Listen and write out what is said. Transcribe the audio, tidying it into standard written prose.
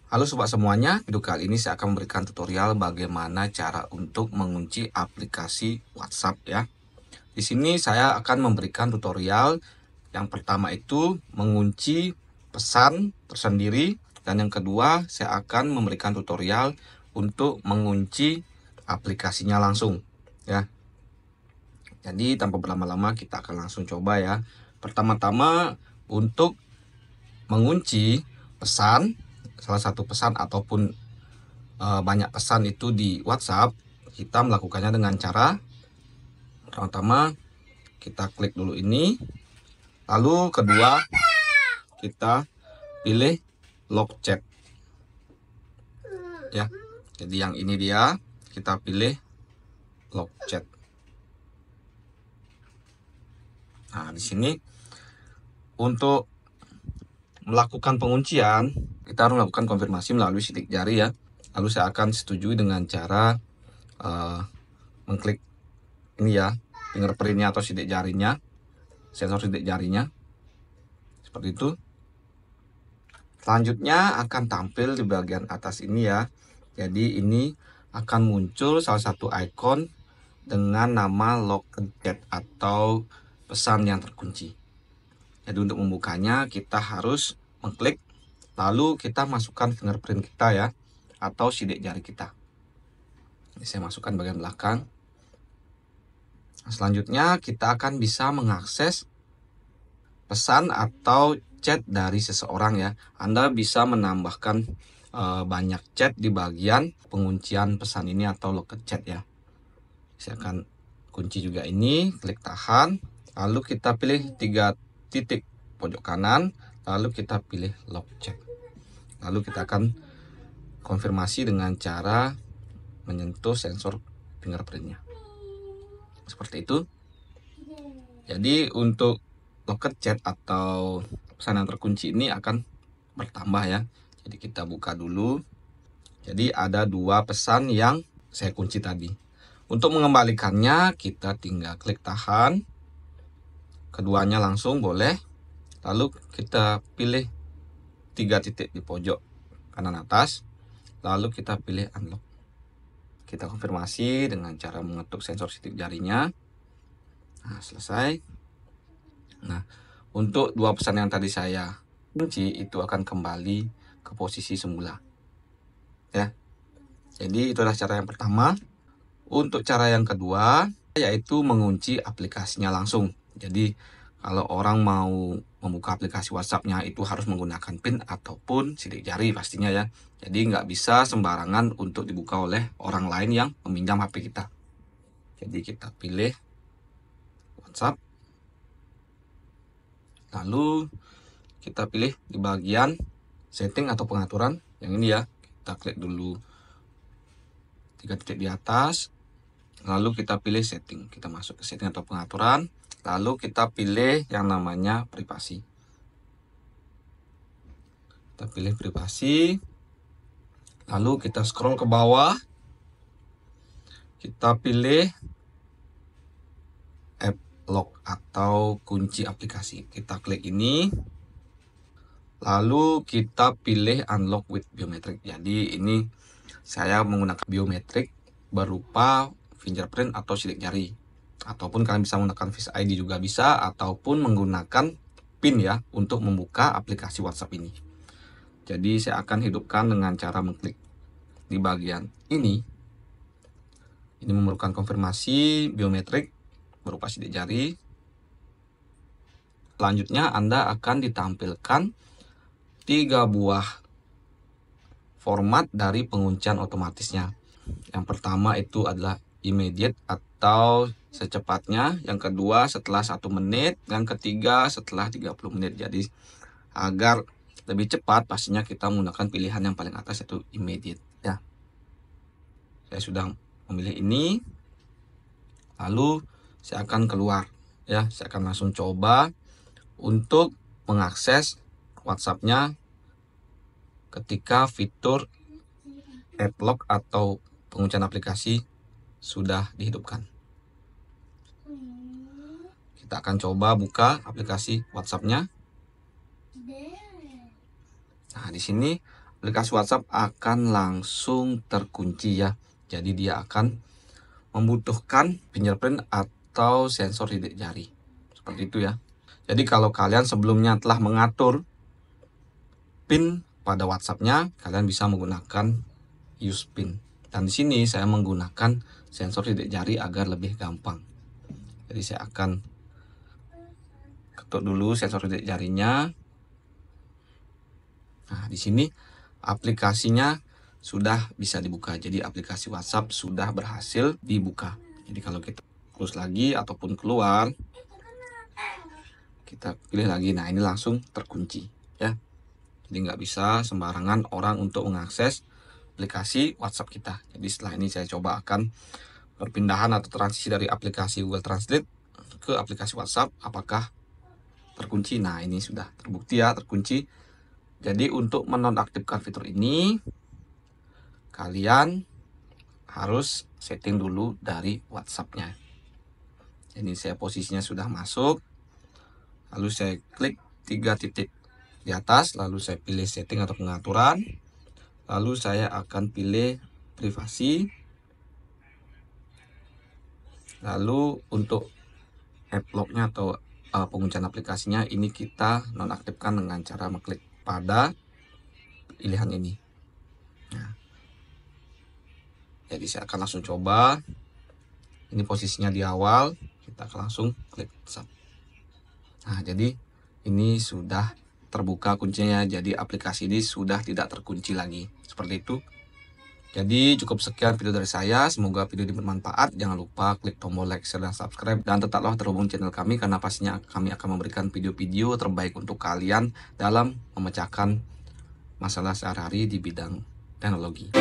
Halo sobat semuanya, video kali ini saya akan memberikan tutorial bagaimana cara untuk mengunci aplikasi WhatsApp ya. Di sini saya akan memberikan tutorial yang pertama itu mengunci pesan tersendiri, dan yang kedua saya akan memberikan tutorial untuk mengunci aplikasinya langsung ya. Jadi tanpa berlama-lama kita akan langsung coba ya. Pertama-tama untuk mengunci pesan, salah satu pesan ataupun banyak pesan itu di WhatsApp, kita melakukannya dengan cara pertama kita klik dulu ini, lalu kedua kita pilih lock chat ya. Jadi yang ini dia, kita pilih lock chat. Nah, di sini untuk melakukan penguncian kita harus melakukan konfirmasi melalui sidik jari ya. Lalu saya akan setujui dengan cara mengklik ini ya, fingerprintnya atau sidik jarinya, sensor sidik jarinya seperti itu. Selanjutnya akan tampil di bagian atas ini ya. Jadi ini akan muncul salah satu ikon dengan nama locked chat atau pesan yang terkunci. Jadi untuk membukanya kita harus mengklik, lalu kita masukkan fingerprint kita ya, atau sidik jari kita. Ini saya masukkan bagian belakang. Nah, selanjutnya kita akan bisa mengakses pesan atau chat dari seseorang ya. Anda bisa menambahkan banyak chat di bagian penguncian pesan ini atau locked chat ya. Saya akan kunci juga ini, klik tahan, lalu kita pilih 3 titik pojok kanan, lalu kita pilih lock chat. Lalu kita akan konfirmasi dengan cara menyentuh sensor fingerprintnya. Seperti itu. Jadi untuk locked chat atau pesan yang terkunci ini akan bertambah ya. Jadi kita buka dulu. Jadi ada 2 pesan yang saya kunci tadi. Untuk mengembalikannya kita tinggal klik tahan, keduanya langsung boleh, lalu kita pilih 3 titik di pojok kanan atas, lalu kita pilih unlock. Kita konfirmasi dengan cara mengetuk sensor sidik jarinya. Nah, selesai. Nah, untuk 2 pesan yang tadi saya kunci itu akan kembali ke posisi semula ya. Jadi itu adalah cara yang pertama. Untuk cara yang kedua yaitu mengunci aplikasinya langsung. Jadi kalau orang mau membuka aplikasi WhatsApp-nya itu harus menggunakan PIN ataupun sidik jari pastinya ya. Jadi nggak bisa sembarangan untuk dibuka oleh orang lain yang meminjam HP kita. Jadi kita pilih WhatsApp, lalu kita pilih di bagian setting atau pengaturan yang ini ya. Kita klik dulu 3 titik di atas, lalu kita pilih setting. Kita masuk ke setting atau pengaturan, lalu kita pilih yang namanya privasi. Kita pilih privasi, lalu kita scroll ke bawah, kita pilih app lock atau kunci aplikasi. Kita klik ini, lalu kita pilih unlock with biometric. Jadi ini saya menggunakan biometrik berupa fingerprint atau sidik jari, ataupun kalian bisa menggunakan Face ID juga bisa, ataupun menggunakan PIN ya untuk membuka aplikasi WhatsApp ini. Jadi saya akan hidupkan dengan cara mengklik di bagian ini. Ini memerlukan konfirmasi biometrik berupa sidik jari. Selanjutnya Anda akan ditampilkan 3 buah format dari penguncian otomatisnya. Yang pertama itu adalah immediate atau secepatnya, yang kedua setelah 1 menit, yang ketiga setelah 30 menit. Jadi agar lebih cepat pastinya kita menggunakan pilihan yang paling atas yaitu immediate ya. Saya sudah memilih ini, lalu saya akan keluar ya. Saya akan langsung coba untuk mengakses WhatsApp-nya ketika fitur app lock atau penguncian aplikasi sudah dihidupkan. Kita akan coba buka aplikasi WhatsApp-nya. Nah, di sini aplikasi WhatsApp akan langsung terkunci ya. Jadi dia akan membutuhkan fingerprint atau sensor sidik jari. Seperti itu ya. Jadi kalau kalian sebelumnya telah mengatur PIN pada WhatsApp-nya, kalian bisa menggunakan use PIN. Dan di sini saya menggunakan sensor sidik jari agar lebih gampang. Jadi saya akan ketuk dulu sensor sidik jarinya. Nah, di sini aplikasinya sudah bisa dibuka. Jadi aplikasi WhatsApp sudah berhasil dibuka. Jadi kalau kita close lagi ataupun keluar, kita pilih lagi. Nah, ini langsung terkunci ya. Jadi nggak bisa sembarangan orang untuk mengakses aplikasi WhatsApp kita. Jadi setelah ini saya coba akan perpindahan atau transisi dari aplikasi Google Translate ke aplikasi WhatsApp. Apakah terkunci? Nah, ini sudah terbukti ya terkunci. Jadi untuk menonaktifkan fitur ini, kalian harus setting dulu dari WhatsApp-nya. Ini saya posisinya sudah masuk. Lalu saya klik 3 titik di atas, lalu saya pilih setting atau pengaturan. Lalu saya akan pilih privasi. Lalu untuk app lock-nya atau penguncian aplikasinya, ini kita nonaktifkan dengan cara mengklik pada pilihan ini. Nah, jadi saya akan langsung coba. Ini posisinya di awal, kita akan langsung klik WhatsApp. Nah, jadi ini sudah terbuka kuncinya, jadi aplikasi ini sudah tidak terkunci lagi. Seperti itu. Jadi cukup sekian video dari saya, semoga video ini bermanfaat. Jangan lupa klik tombol like, share, dan subscribe. Dan tetaplah terhubung channel kami, karena pastinya kami akan memberikan video-video terbaik untuk kalian dalam memecahkan masalah sehari-hari di bidang teknologi.